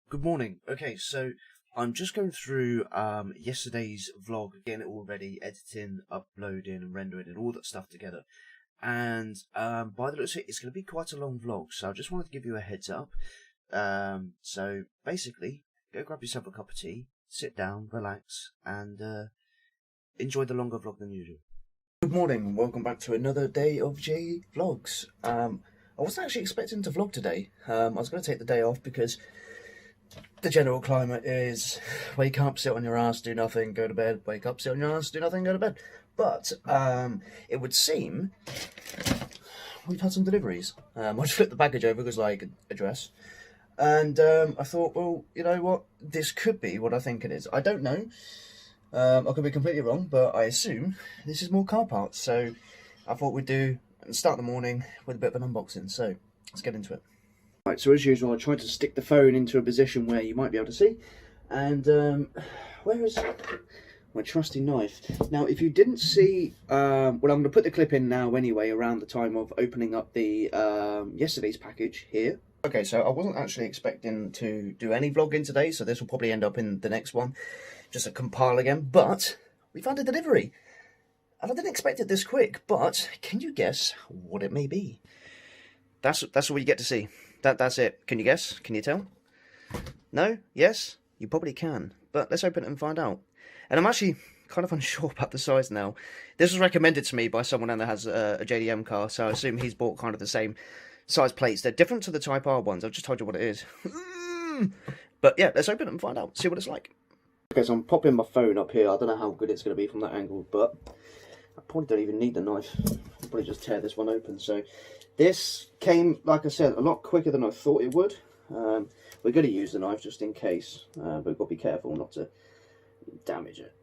Good morning. Okay, so I'm just going through yesterday's vlog, getting it all ready, editing, uploading, and rendering, and all that stuff together. And by the looks of it, it's going to be quite a long vlog, so I just wanted to give you a heads up. So basically, go grab yourself a cup of tea, sit down, relax, and enjoy the longer vlog than usual. Good morning, and welcome back to another day of J Vlogs. I wasn't actually expecting to vlog today. I was going to take the day off because the general climate is wake up, sit on your ass, do nothing, go to bed, wake up, sit on your ass, do nothing, go to bed. But it would seem we've had some deliveries. I just flipped the package over because, like, address. And I thought, well, you know what? This could be what I think it is. I don't know. I could be completely wrong, but I assume this is more car parts. So I thought we'd start the morning with a bit of an unboxing. So let's get into it. Right, so as usual, I tried to stick the phone into a position where you might be able to see. And where is my trusty knife? Now, if you didn't see, well, I'm going to put the clip in now anyway, around the time of opening up the yesterday's package here. Okay, so I wasn't actually expecting to do any vlogging today, so this will probably end up in the next one, just a compile again. But we found a delivery, and I didn't expect it this quick. But can you guess what it may be? That's all you get to see. That's it. Can you guess? Can you tell? No? Yes? You probably can. But let's open it and find out. And I'm actually kind of unsure about the size now. This was recommended to me by someone that has a JDM car, so I assume he's bought kind of the same size plates. They're different to the Type R ones. I've just told you what it is. But yeah, let's open it and find out. See what it's like. Okay, so I'm popping my phone up here. I don't know how good it's going to be from that angle, but I probably don't even need the knife. I'll probably just tear this one open. So this came, like I said, a lot quicker than I thought it would. We're going to use the knife just in case, but we've got to be careful not to damage it.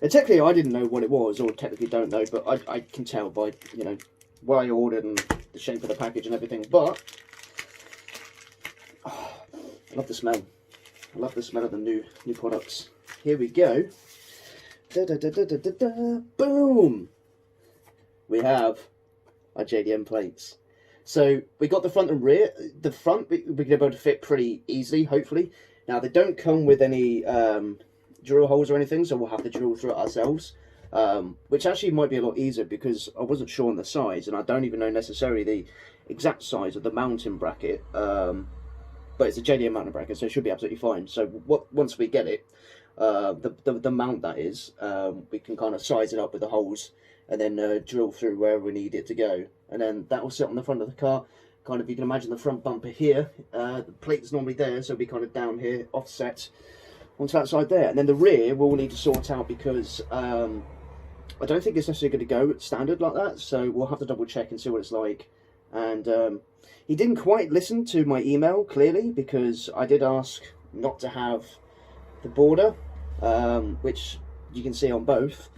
And technically, I didn't know what it was, or technically don't know, but I can tell by, you know, what I ordered and the shape of the package and everything. But oh, I love the smell. I love the smell of the new products. Here we go. Boom! We have our JDM plates. So we got the front and rear. The front we're going to be able to fit pretty easily, hopefully. Now they don't come with any drill holes or anything, so we'll have to drill through it ourselves. Which actually might be a lot easier because I wasn't sure on the size, and I don't even know necessarily the exact size of the mounting bracket. But it's a JDM mounting bracket, so it should be absolutely fine. So once we get it, the mount that is, we can kind of size it up with the holes and then drill through wherever we need it to go, and then that will sit on the front of the car. Kind of, you can imagine the front bumper here, the plate's normally there, so it'll be kind of down here, offset onto that side there. And then the rear we'll need to sort out because I don't think it's necessarily going to go standard like that, so we'll have to double check and see what it's like. And he didn't quite listen to my email, clearly, because I did ask not to have the border, which you can see on both.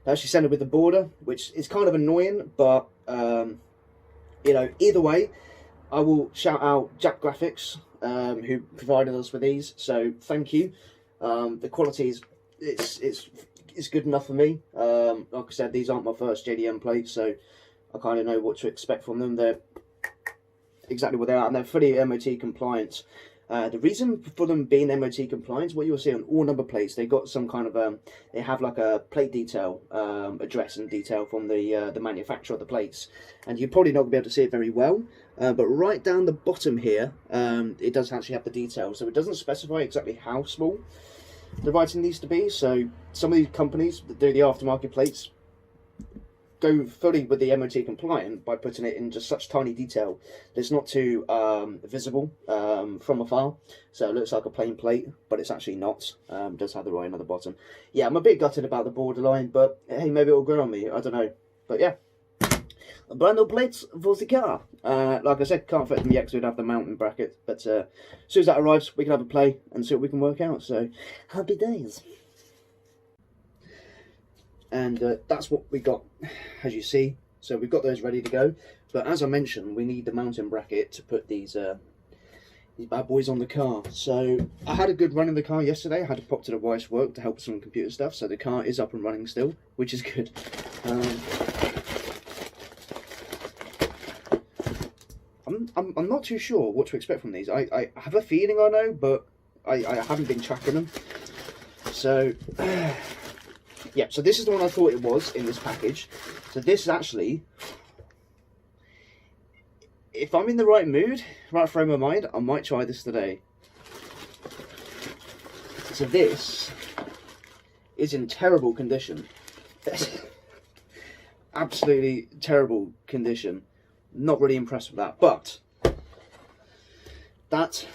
They actually sent it with the border, which is kind of annoying, but you know, either way, I will shout out Jack Graphics, who provided us with these. So thank you. The quality is good enough for me. Like I said, these aren't my first JDM plates, so I kind of know what to expect from them. They're exactly what they are, and they're fully MOT compliant. The reason for them being MOT compliant, what you'll see on all number plates, they got some kind of they have like a plate detail, address and detail from the manufacturer of the plates, and you're probably not going to be able to see it very well. But right down the bottom here, it does actually have the detail, so it doesn't specify exactly how small the writing needs to be. So some of these companies that do the aftermarket plates go fully with the MOT compliant by putting it in just such tiny detail that it's not too visible from afar, so it looks like a plain plate, but it's actually not. It does have the writing at the bottom. Yeah, I'm a bit gutted about the borderline, but hey, maybe it'll grow on me, I don't know. But yeah, brand new plates for the car. Like I said, can't fit them yet because we'd have the mounting bracket, but as soon as that arrives, we can have a play and see what we can work out. So happy days. And that's what we got, as you see. So we've got those ready to go, but as I mentioned, we need the mounting bracket to put these bad boys on the car. So I had a good run in the car yesterday. I had to pop to the wife's work to help with some computer stuff, so the car is up and running still, which is good. I'm not too sure what to expect from these. I have a feeling I know, but I haven't been tracking them. So, yeah, so this is the one I thought it was in this package. So this is actually, if I'm in the right mood, right frame of mind, I might try this today. So this is in terrible condition. Absolutely terrible condition. Not really impressed with that, but that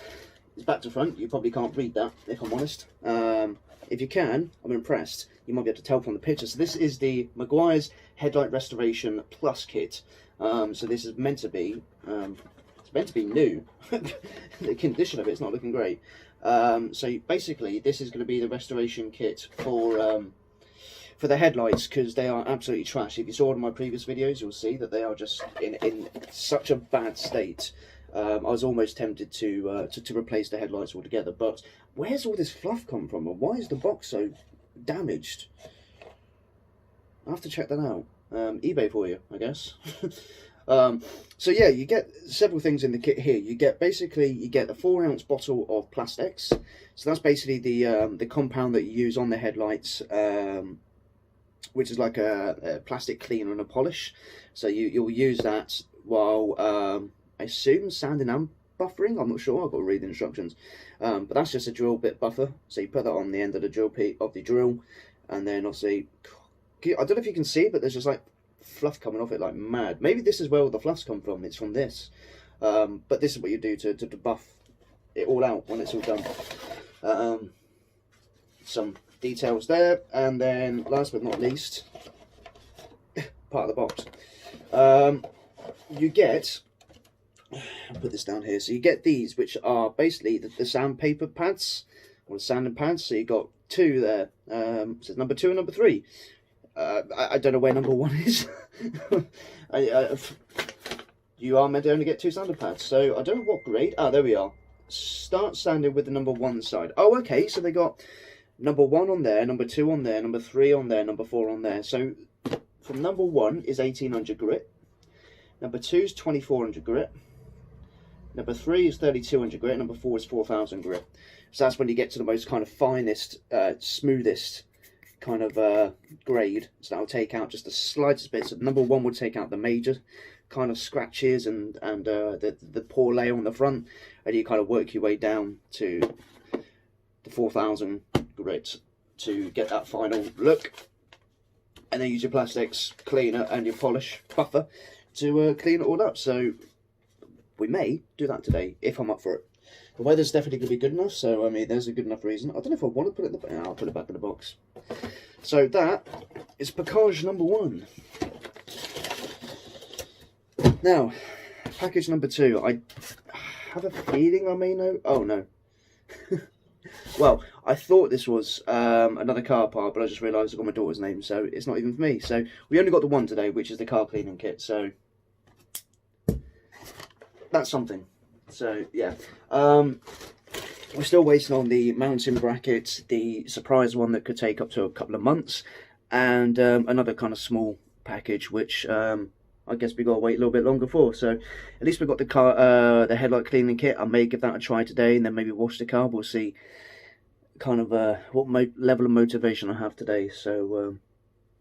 is back to front. You probably can't read that, if I'm honest. If you can, I'm impressed. You might be able to tell from the picture. So this is the Meguiar's Headlight Restoration Plus kit. So this is meant to be, it's meant to be new. The condition of it's not looking great. So basically, this is going to be the restoration kit for the headlights, because they are absolutely trash. If you saw one of my previous videos, you'll see that they are just in such a bad state. I was almost tempted to replace the headlights altogether, but where's all this fluff come from, and why is the box so damaged? I'll have to check that out. eBay for you, I guess. So yeah, you get several things in the kit here. You get basically a 4-ounce bottle of Plastex. So that's basically the compound that you use on the headlights, which is like a plastic cleaner and a polish. So you'll use that while I assume sanding and buffering. I'm not sure. I've got to read the instructions. But that's just a drill bit buffer. So you put that on the end of the drill and then obviously, I don't know if you can see, but there's just like fluff coming off it like mad. Maybe this is where all the fluff's come from. It's from this. But this is what you do to buff it all out when it's all done. Some details there, and then last but not least, part of the box, you get, I'll put this down here, so you get these, which are basically the sandpaper pads, or the sanding pads. So you got 2 there, so number 2 and number 3. I don't know where number 1 is. You are meant to only get 2 sanding pads, so I don't know what grade. Ah, there we are. Start sanding with the number 1 side. Oh, okay, so they got number 1 on there, number 2 on there, number 3 on there, number 4 on there. So from number 1 is 1800 grit, number 2 is 2400 grit, number 3 is 3200 grit, number 4 is 4000 grit. So that's when you get to the most kind of finest, smoothest kind of grade. So that'll take out just the slightest bits. So number 1 will take out the major kind of scratches and the poor layer on the front, and you kind of work your way down to the 4000 grit to get that final look, and then use your Plastex cleaner and your polish buffer to clean it all up. So we may do that today if I'm up for it. The weather's definitely going to be good enough, so I mean there's a good enough reason. I don't know if I want to put it in the, I'll put it back in the box. So that is package number 1. Now, package number 2. I have a feeling I may know. Oh no. Well, I thought this was another car part, but I just realised I got my daughter's name, so it's not even for me. So we only got the one today, which is the car cleaning kit. So that's something. So yeah, we're still waiting on the mounting bracket, the surprise one that could take up to a couple of months, and another kind of small package, which I guess we got to wait a little bit longer for. So at least we got the car, the headlight cleaning kit. I may give that a try today, and then maybe wash the car. We'll see kind of what level of motivation I have today. So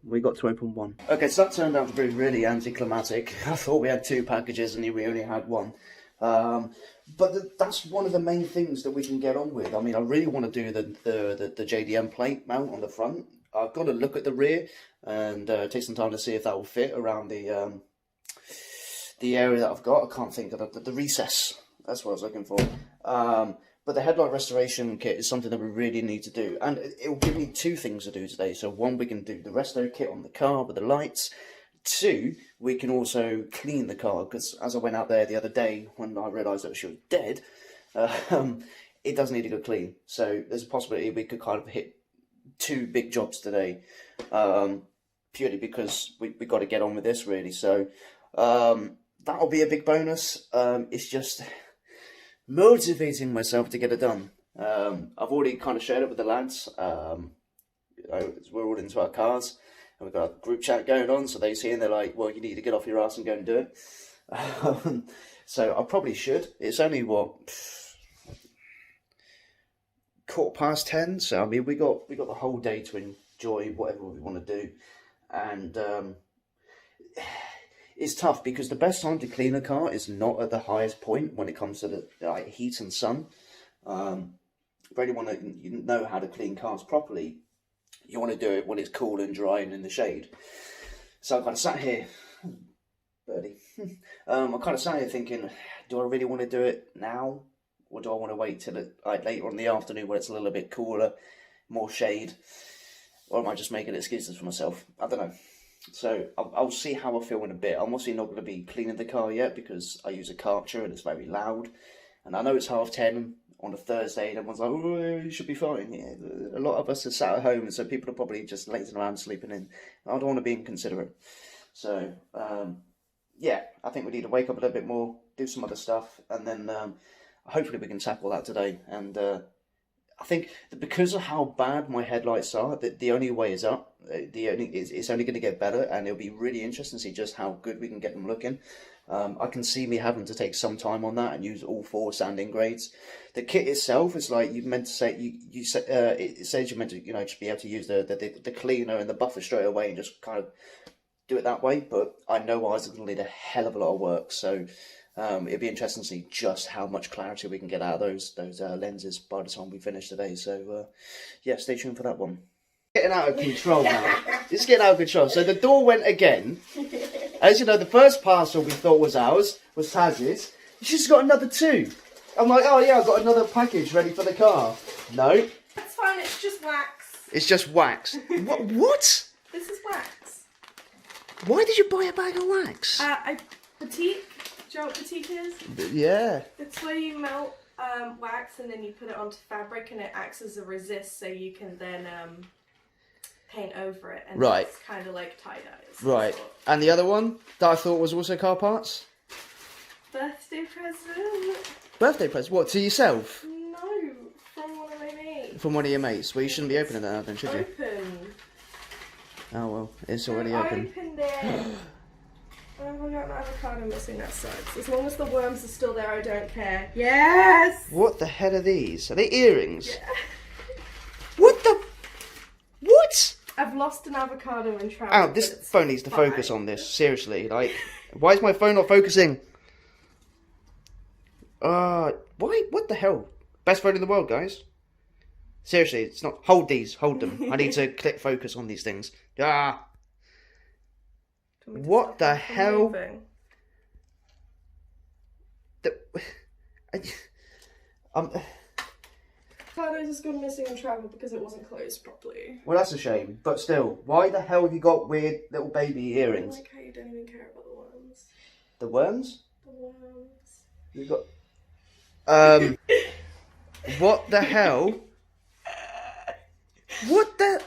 we got to open one. Okay, so that turned out to be really anticlimactic. I thought we had 2 packages and we only had 1. But that's one of the main things that we can get on with. I mean, I really want to do the JDM plate mount on the front. I've got to look at the rear and take some time to see if that will fit around the area that I've got. I can't think of the recess. That's what I was looking for. But the headlight restoration kit is something that we really need to do. And it will give me 2 things to do today. So 1, we can do the resto kit on the car with the lights. 2, we can also clean the car, because as I went out there the other day when I realised that she was dead, it does need a good clean. So there's a possibility we could kind of hit 2 big jobs today, purely because we got to get on with this really. So that'll be a big bonus. It's just motivating myself to get it done. I've already kind of shared it with the lads. We're all into our cars. And we've got a group chat going on, so they see and they're like, well, you need to get off your ass and go and do it. So I probably should. It's only what, 10:15. So I mean, we got the whole day to enjoy whatever we want to do, and it's tough because the best time to clean a car is not at the highest point when it comes to the like heat and sun. For anyone that you know how to clean cars properly, you want to do it when it's cool and dry and in the shade. So I kind of sat here, birdie. I kind of sat here thinking, do I really want to do it now, or do I want to wait till like later on in the afternoon when it's a little bit cooler, more shade, or am I just making excuses for myself? I don't know. So I'll see how I feel in a bit. I'm obviously not going to be cleaning the car yet because I use a Karcher and it's very loud, and I know it's 10:30. On a Thursday, and everyone's like, oh, you should be fine. Yeah, a lot of us are sat at home, and so people are probably just lazing around, sleeping in. I don't want to be inconsiderate. So, yeah, I think we need to wake up a little bit more, do some other stuff, and then hopefully we can tackle that today. And I think that because of how bad my headlights are, that the only way is up. It's only going to get better, and it'll be really interesting to see just how good we can get them looking. I can see me having to take some time on that and use all 4 sanding grades. The kit itself is like you meant to say it says you're meant to just be able to use the cleaner and the buffer straight away and just kind of do it that way. But I know ours is going to need a hell of a lot of work, so it'd be interesting to see just how much clarity we can get out of those lenses by the time we finish today. So yeah, stay tuned for that one. Getting out of control now. It's getting out of control. So the door went again. As you know, the first parcel we thought was ours, was Taz's. She's got another 2. I'm like, oh yeah, I've got another package ready for the car. No. That's fine, it's just wax. It's just wax. What? This is wax. Why did you buy a bag of wax? Batik. Do you know what batik is? Yeah. It's where you melt wax and then you put it onto fabric and it acts as a resist so you can then paint over it, and right. It's kind of like tie-dye. Right. And the other one that I thought was also car parts? Birthday present. Birthday present? What, to yourself? No, from one of my mates. From one of your mates? Well, you shouldn't be opening that now then, should you? Open. Oh well, it's already I open. opened it. Oh, I got an avocado missing, that sucks. As long as the worms are still there, I don't care. Yes! What the hell are these? Are they earrings? Yeah. What the... What? I've lost an avocado in travel. Oh, this phone needs to focus on this. Seriously, like, why is my phone not focusing? Why? What the hell? Best phone in the world, guys. Seriously, it's not. Hold these. Hold them. I need to click focus on these things. Ah. What the hell? Avocado's just gone missing in travel because it wasn't closed properly. Well, that's a shame. But still, why the hell have you got weird little baby earrings? I like how you don't even care about the worms. The worms? The worms. You got. What the hell? What the?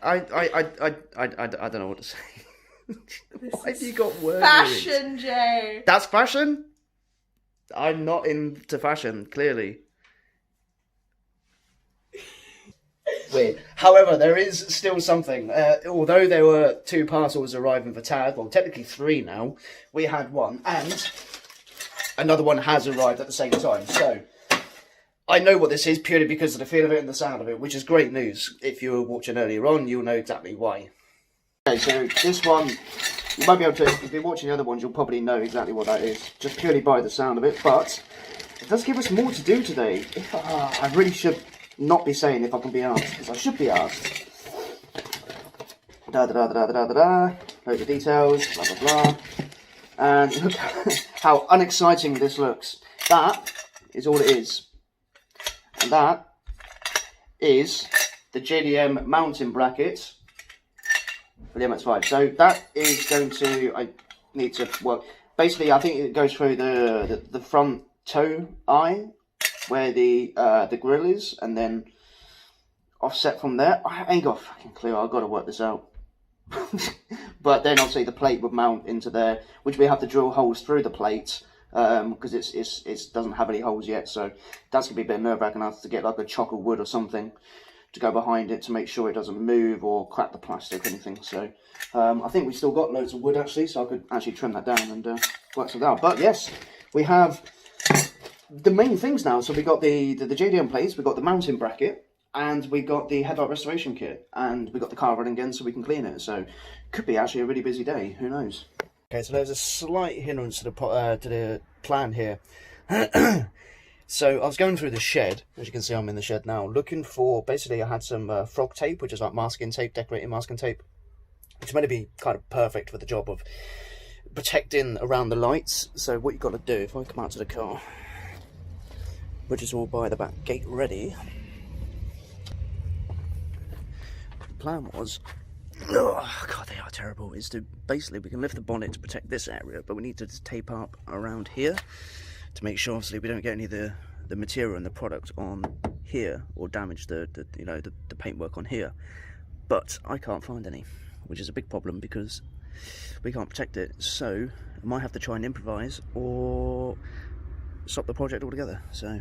I don't know what to say. Why have you got worm Fashion, earrings? Jay. That's fashion? I'm not into fashion, clearly. Weird. However, there is still something. Although there were 2 parcels arriving for Tad, well, technically 3 now, we had 1, and another one has arrived at the same time. So, I know what this is purely because of the feel of it and the sound of it, which is great news. If you were watching earlier on, you'll know exactly why. Okay, so this one, you might be able to, if you're watching the other ones, you'll probably know exactly what that is, just purely by the sound of it, but it does give us more to do today. I really should not be saying if I can be asked, because I should be asked. Loads of details, blah blah blah. And look how unexciting this looks. That is all it is. And that is the JDM mounting bracket for the MX5. So that is going to, I need to work. Basically, I think it goes through the front toe eye where the grill is, and then offset from there. I ain't got a fucking clue. I've got to work this out. But then obviously the plate would mount into there, which we have to drill holes through the plate because it doesn't have any holes yet. So that's gonna be a bit nerve-wracking. I have to get like a chock of wood or something to go behind it to make sure it doesn't move or crack the plastic or anything. So I think we still got loads of wood actually, so I could actually trim that down and works it out. But yes, we have the main things now. So we got the JDM plates, we got the mounting bracket, and we got the headlight restoration kit, and we got the car running again so we can clean it. So could be actually a really busy day. Who knows? Okay, so there's a slight hindrance to the plan here. So I was going through the shed, as you can see I'm in the shed now, looking for, basically I had some frog tape, which is like masking tape, decorating masking tape, which is meant to be kind of perfect for the job of protecting around the lights. So what you've got to do, if I come out to the car, which is all by the back gate ready, the plan was, oh god they are terrible, is to basically we can lift the bonnet to protect this area, but we need to tape up around here to make sure obviously we don't get any of the material and the product on here or damage the paintwork on here. But I can't find any, which is a big problem because we can't protect it, so I might have to try and improvise or stop the project altogether. So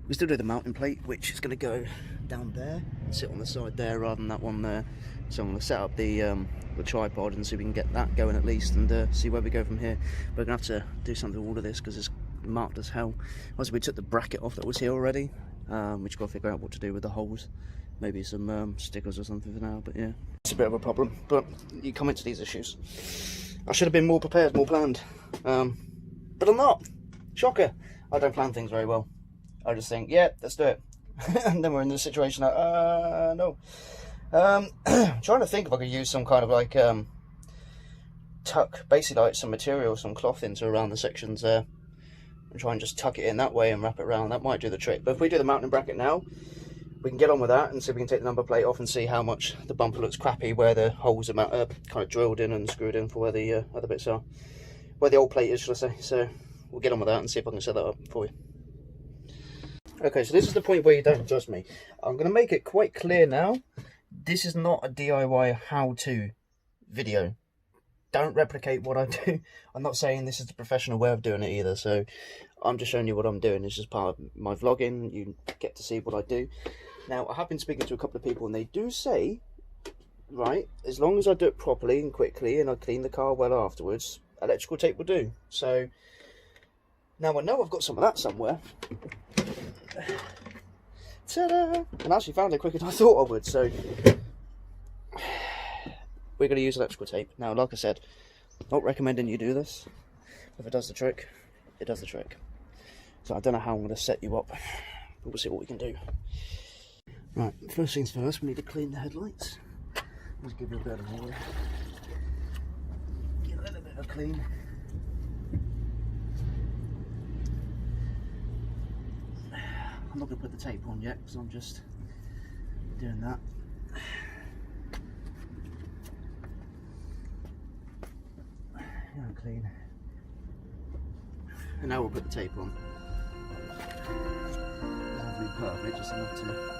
we still do the mounting plate, which is going to go down there and sit on the side there rather than that one there. So I'm going to set up the tripod and see if we can get that going at least, and see where we go from here. We're going to have to do something with all of this because it's marked as hell. Also, we took the bracket off that was here already, which got to figure out what to do with the holes. Maybe some stickers or something for now, but yeah. It's a bit of a problem, but you come into these issues. I should have been more prepared, more planned. But I'm not. Shocker. I don't plan things very well. I just think, yeah, let's do it. And then we're in this situation like, no. Trying to think if I could use some kind of like tuck, basically like some material, some cloth into around the sections there, and try and just tuck it in that way and wrap it around. That might do the trick. But if we do the mounting bracket now, we can get on with that and see if we can take the number plate off and see how much the bumper looks crappy where the holes are kind of drilled in and screwed in for where the other bits are, where the old plate is, shall I say. So we'll get on with that and see if I can set that up for you. Okay, so this is the point where you don't judge me. I'm going to make it quite clear now. This is not a DIY how-to video. Don't replicate what I do. I'm not saying this is the professional way of doing it either, so I'm just showing you what I'm doing. It's just part of my vlogging. You get to see what I do. Now, I have been speaking to a couple of people, and they do say, right, as long as I do it properly and quickly, and I clean the car well afterwards, electrical tape will do. So, now I know I've got some of that somewhere. Ta-da! And I actually found it quicker than I thought I would, so we're going to use electrical tape. Now, like I said, not recommending you do this. If it does the trick, it does the trick. So I don't know how I'm going to set you up, but we'll see what we can do. Right, first things first, we need to clean the headlights. Let's give it a bit of water. Get a little bit of clean. I'm not going to put the tape on yet because I'm just doing that. Now clean. And now we'll put the tape on. It doesn't have to be perfect, just enough to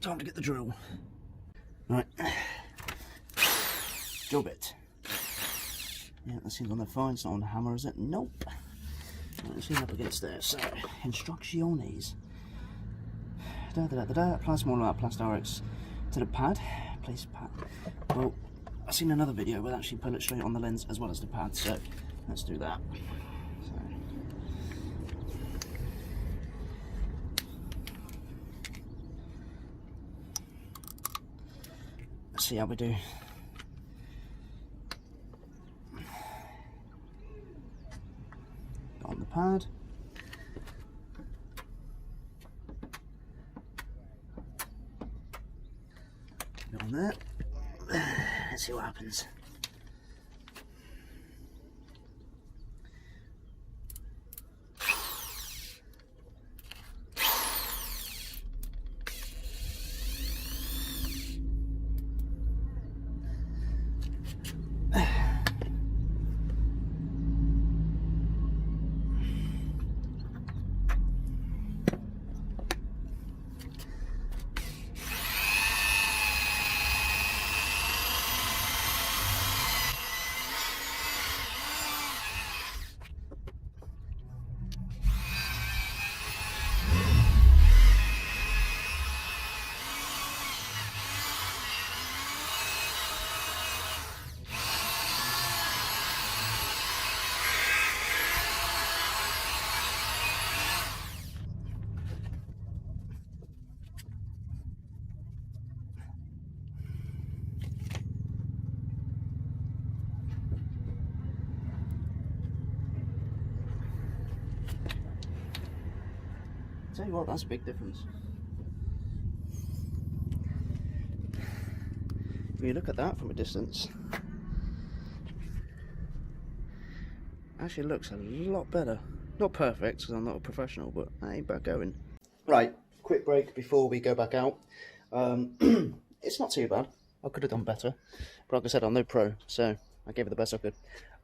time to get the drill. Right, drill bit. Yeah, that seems on there fine. It's not on the hammer, is it? Nope. Right, let's lean up against there. So, instrucciones. Apply small amount of Plastirex to the pad. Place pad. Well, I've seen another video where they actually pull it straight on the lens as well as the pad, so let's do that. So. Let's see how we do. On the pad. Get on there. Let's see what happens. Tell you what, that's a big difference. If you look at that from a distance, actually looks a lot better. Not perfect, because I'm not a professional, but that ain't bad going. Right, quick break before we go back out. It's not too bad. I could have done better, but like I said, I'm no pro, so I gave it the best I could.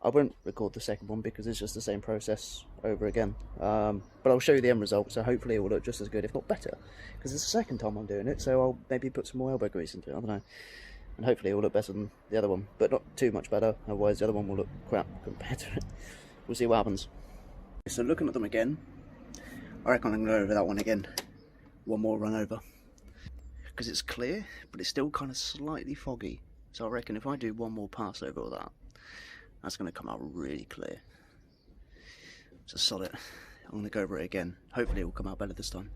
I won't record the second one because it's just the same process over again. But I'll show you the end result, so hopefully it will look just as good, if not better. Because it's the second time I'm doing it, so I'll maybe put some more elbow grease into it, I don't know. And hopefully it will look better than the other one, but not too much better, otherwise the other one will look crap compared to it. We'll see what happens. So looking at them again, I reckon I'm going to go over that one again. One more run over. Because it's clear, but it's still kind of slightly foggy. So I reckon if I do one more pass over all that, that's going to come out really clear. So solid. I'm going to go over it again. Hopefully it will come out better this time.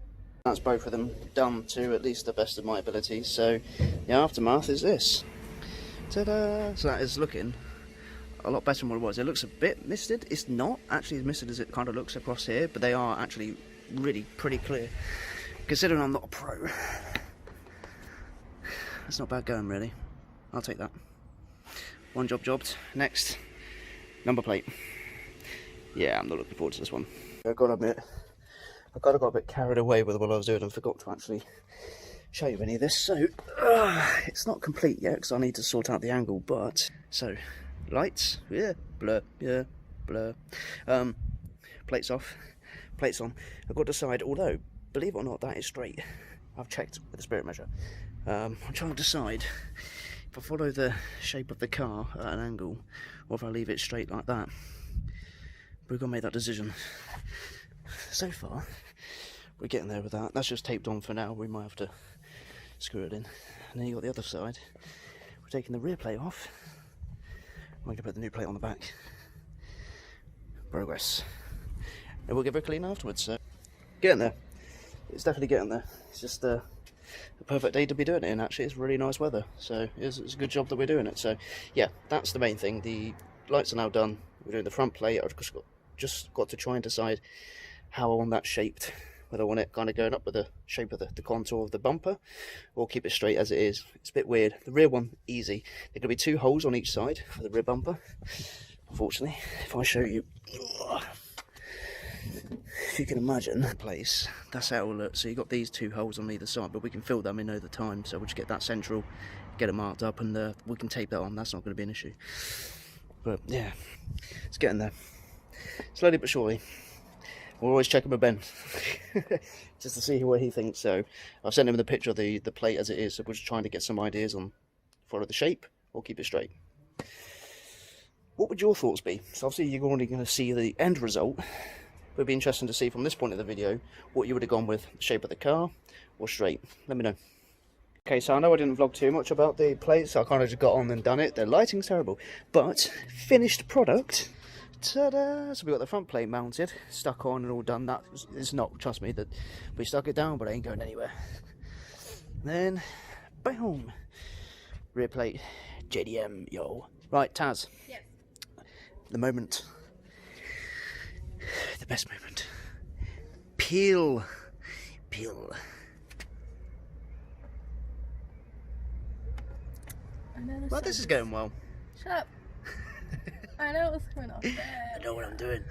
That's both of them done to at least the best of my ability. So the aftermath is this. Ta-da! So that is looking a lot better than what it was. It looks a bit misted. It's not actually as misted as it kind of looks across here, but they are actually really pretty clear. Considering I'm not a pro. That's not bad going, really. I'll take that. One job jobbed. Next, number plate. Yeah, I'm not looking forward to this one. I've got to admit, I kind of got a bit carried away with what I was doing and forgot to actually show you any of this. So, it's not complete yet because I need to sort out the angle, but... So, lights, yeah, blur, yeah, blur. Plates off, plates on. I've got to decide, although, believe it or not, that is straight. I've checked with the spirit measure. I'm trying to decide if I follow the shape of the car at an angle or if I leave it straight like that. But we've got to make that decision. So far, we're getting there with that. That's just taped on for now. We might have to screw it in. And then you got the other side. We're taking the rear plate off. We're going to put the new plate on the back. Progress. And we'll give it a clean afterwards. So getting there. It's definitely getting there. It's just a perfect day to be doing it in. Actually, it's really nice weather, so it's a good job that we're doing it. So yeah, that's the main thing. The lights are now done. We're doing the front plate. I've just got to try and decide how I want that shaped, whether I want it kind of going up with the shape of the contour of the bumper, or keep it straight as it is. It's a bit weird. The rear one, easy. There are going to be 2 holes on each side for the rear bumper. Unfortunately, if I show you, if you can imagine the place, that's how it will look. So you've got these 2 holes on either side, but we can fill them in over time. So we'll just get that central, get it marked up, and we can tape that on. That's not going to be an issue. But yeah, it's getting there. Slowly but surely. We're always checking with Ben just to see what he thinks. So I've sent him the picture of the plate as it is. So we're just trying to get some ideas on follow the shape or keep it straight. What would your thoughts be? So obviously you're already going to see the end result. It would be interesting to see from this point of the video what you would have gone with, shape of the car or straight. Let me know. Okay, so I know I didn't vlog too much about the plates, so I kind of just got on and done it. The lighting's terrible, but finished product. Ta-da! So we got the front plate mounted, stuck on and all done. That is not, trust me, that we stuck it down, but it ain't going anywhere. Then, boom! Rear plate, JDM, yo. Right, Taz. Yes. The moment. The best moment. Peel. Peel. Well, this is going well. Shut up. I know what's coming off there. I know what I'm doing.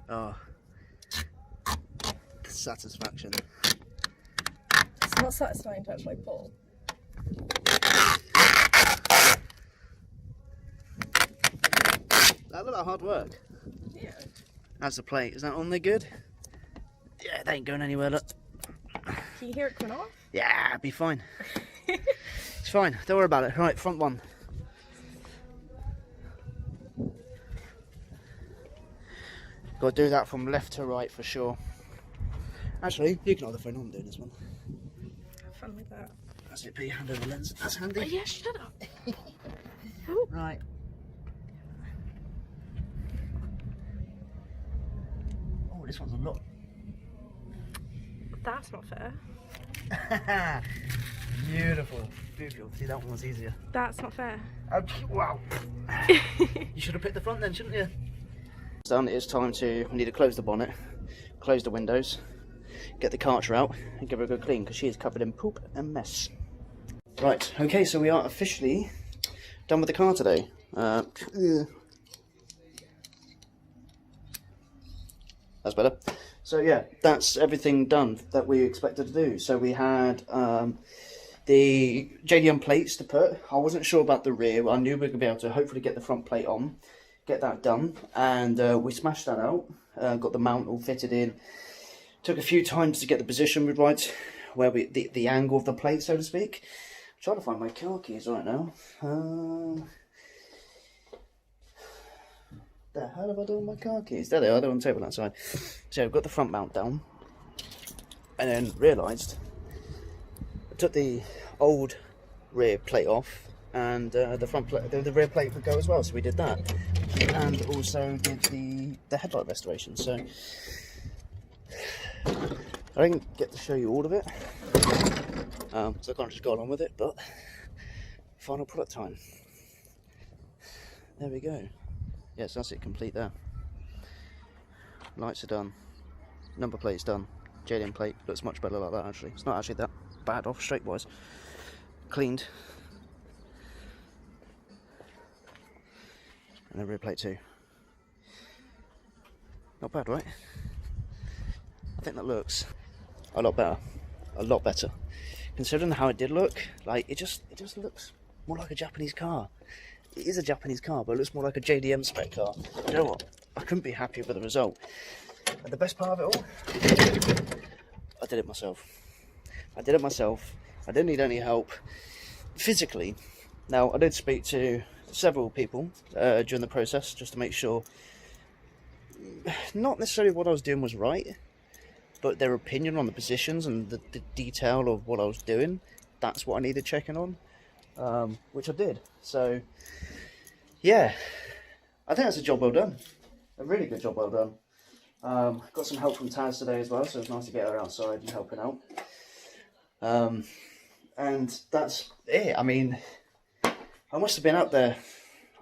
Oh. The satisfaction. It's not satisfying to actually pull. That looked like hard work. Yeah. How's the plate? Is that on there good? Yeah, it ain't going anywhere, look. Can you hear it coming off? Yeah, it'll be fine. It's fine, don't worry about it. Right, front one. Got to do that from left to right for sure. Actually, you can hold the phone on, I'm doing this one. Have fun with that. That's it, put your hand over the lens. That's handy. Oh, yeah, shut up. Right. Oh, this one's a lot. That's not fair. Beautiful, beautiful. See, that one was easier. That's not fair. Wow. You should have picked the front then, shouldn't you? It's done. It's time to, we need to close the bonnet, close the windows, get the Karcher out and give her a good clean because she is covered in poop and mess. Right, okay, so we are officially done with the car today. That's better. So yeah, that's everything done that we expected to do. So we had the JDM plates to put. I wasn't sure about the rear. I knew we were going to be able to hopefully get the front plate on, get that done. And we smashed that out, got the mount all fitted in. Took a few times to get the position right, where the angle of the plate, so to speak. I'm trying to find my car keys right now. The hell have I done with my car keys? There they are, they're on the table outside. So I've got the front mount down, and then realised I took the old rear plate off, and the front plate, the rear plate would go as well. So we did that, and also did the headlight restoration. So I didn't get to show you all of it, so I can't just go along with it. But final product time. There we go. Yes, that's it, complete there. Lights are done. Number plate's done. JDM plate looks much better like that actually. It's not actually that bad off straight wise. Cleaned. And then rear plate too. Not bad, right? I think that looks a lot better. A lot better. Considering how it did look, like it just looks more like a Japanese car. It is a Japanese car, but it looks more like a JDM spec car. You know what? I couldn't be happier with the result. And the best part of it all, I did it myself. I did it myself. I didn't need any help physically. Now, I did speak to several people during the process just to make sure, not necessarily what I was doing was right, but their opinion on the positions and the detail of what I was doing. That's what I needed checking on, which I did. So, yeah, I think that's a job well done. A really good job well done. Got some help from Taz today as well, so it's nice to get her outside and helping out. And that's it. I mean, I must have been out there,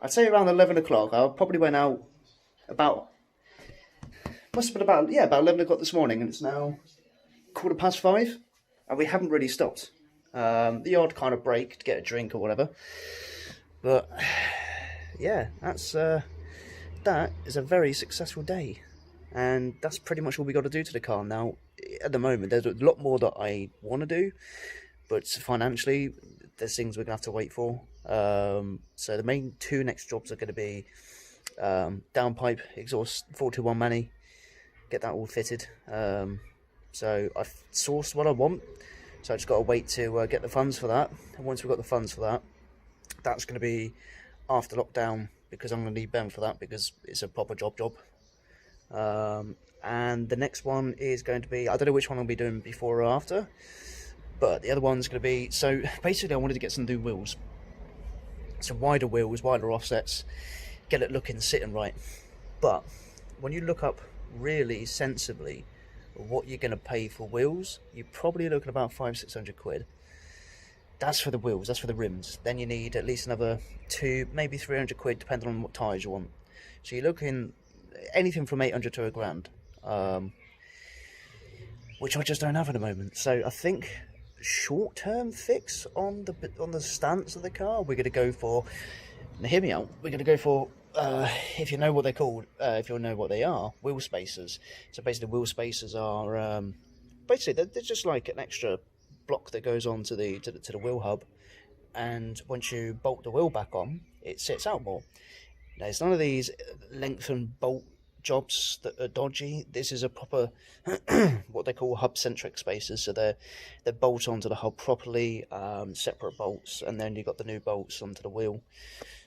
I'd say around 11 o'clock. I probably went out about, must have been about 11 o'clock this morning, and it's now 5:15, and we haven't really stopped. The odd kind of break to get a drink or whatever. But yeah, that's that is a very successful day, and that's pretty much all we got to do to the car now. At the moment, there's a lot more that I want to do, but financially, there's things we're gonna have to wait for. So the main two next jobs are going to be downpipe, exhaust, 421 Manny, get that all fitted. So I've sourced what I want, so I just got to wait to get the funds for that. And once we've got the funds for that, that's going to be after lockdown, because I'm going to need Ben for that, because it's a proper job. And the next one is going to be, I don't know which one I'll be doing before or after, but the other one's going to be, so basically I wanted to get some new wheels, some wider wheels, wider offsets, get it looking, sitting right. But when you look up really sensibly what you're going to pay for wheels, you're probably looking about 500-600 quid. That's for the wheels, that's for the rims. Then you need at least another 200, maybe 300 quid, depending on what tyres you want. So you're looking anything from 800 to £1,000, which I just don't have at the moment. So I think short-term fix on the stance of the car, we're going to go for, now hear me out, we're going to go for, if you know what they're called, if you know what they are, wheel spacers. So basically wheel spacers are, basically they're just like an extra block that goes on to the wheel hub, and once you bolt the wheel back on, it sits out more. Now, it's none of these lengthen bolt jobs that are dodgy. This is a proper what they call hub centric spacers, so they bolt onto the hub properly, separate bolts, and then you've got the new bolts onto the wheel,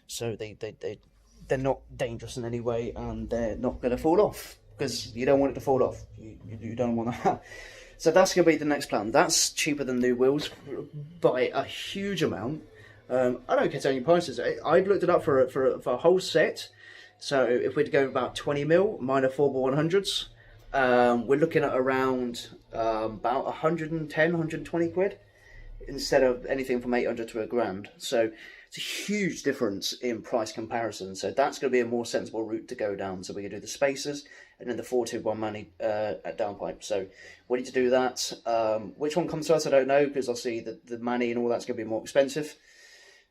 so they're not dangerous in any way, and they're not going to fall off, because you don't want it to fall off. You don't want that. So that's going to be the next plan. That's cheaper than new wheels by a huge amount. I don't care any prices. I've looked it up for a whole set. So if we'd go about 20 mil, mine are 4x100s. We're looking at around about 110, 120 quid instead of anything from 800 to £1,000. So it's a huge difference in price comparison. So that's going to be a more sensible route to go down. So we can do the spacers and then the 421 Manny at downpipe. So we need to do that. Which one comes first, I don't know, because obviously the Manny and all that's going to be more expensive.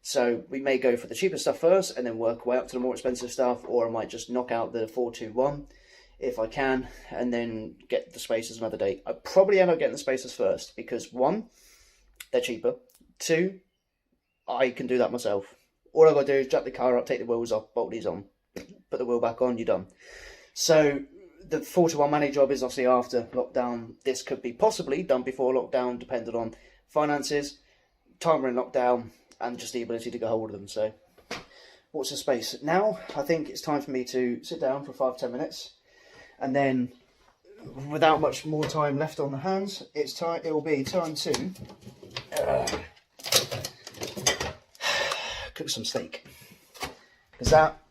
So we may go for the cheaper stuff first and then work our way up to the more expensive stuff, or I might just knock out the 421 if I can, and then get the spacers another day. I probably end up getting the spacers first because, one, they're cheaper. Two, I can do that myself. All I've got to do is jack the car up, take the wheels off, bolt these on, put the wheel back on, you're done. So the 421 Manny job is obviously after lockdown. This could be possibly done before lockdown, depending on finances, time we're in lockdown, and just the ability to get hold of them. So what's the space? Now I think it's time for me to sit down for 5-10 minutes, and then without much more time left on the hands, it will be time to cook some steak, because that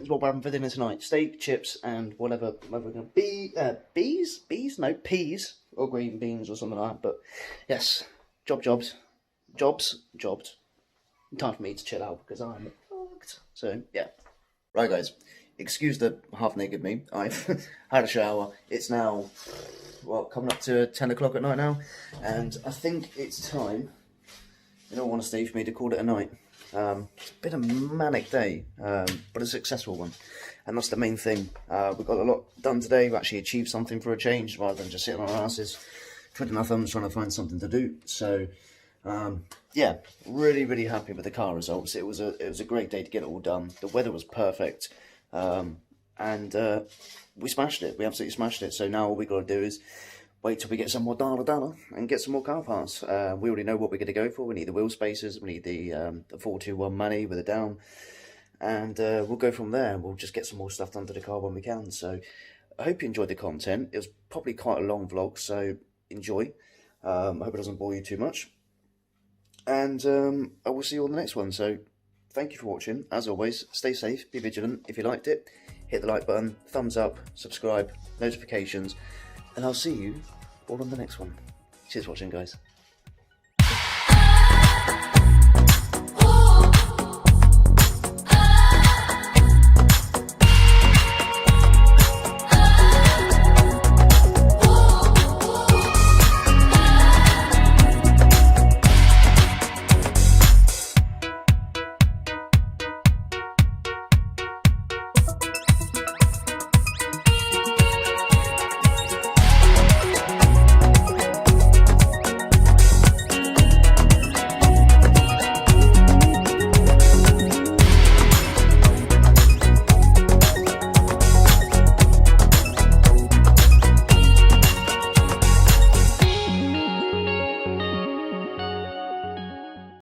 is what we're having for dinner tonight. Steak, chips, and whatever we're going to be, peas or green beans or something like that. But yes, jobs. Time for me to chill out because I'm fucked. So yeah, right guys, excuse the half naked me. I've had a shower. It's now coming up to 10 o'clock at night now, and I think it's time, in all honesty, for me to call it a night. It's been a manic day, but a successful one, and that's the main thing. We've got a lot done today. We've actually achieved something for a change, rather than just sitting on our asses twiddling our thumbs trying to find something to do. So yeah, really happy with the car results. It was a great day to get it all done. The weather was perfect, and we smashed it. We absolutely smashed it. So now all we got to do is wait till we get some more data and get some more car parts. We already know what we're going to go for. We need the wheel spacers, we need the 421 Manny with a down, and we'll go from there. We'll just get some more stuff done to the car when we can. So I hope you enjoyed the content. It was probably quite a long vlog, so enjoy. I hope it doesn't bore you too much. And I will see you on the next one. So thank you for watching. As always, stay safe, be vigilant. If you liked it, hit the like button, thumbs up, subscribe, notifications, and I'll see you all on the next one. Cheers for watching, guys.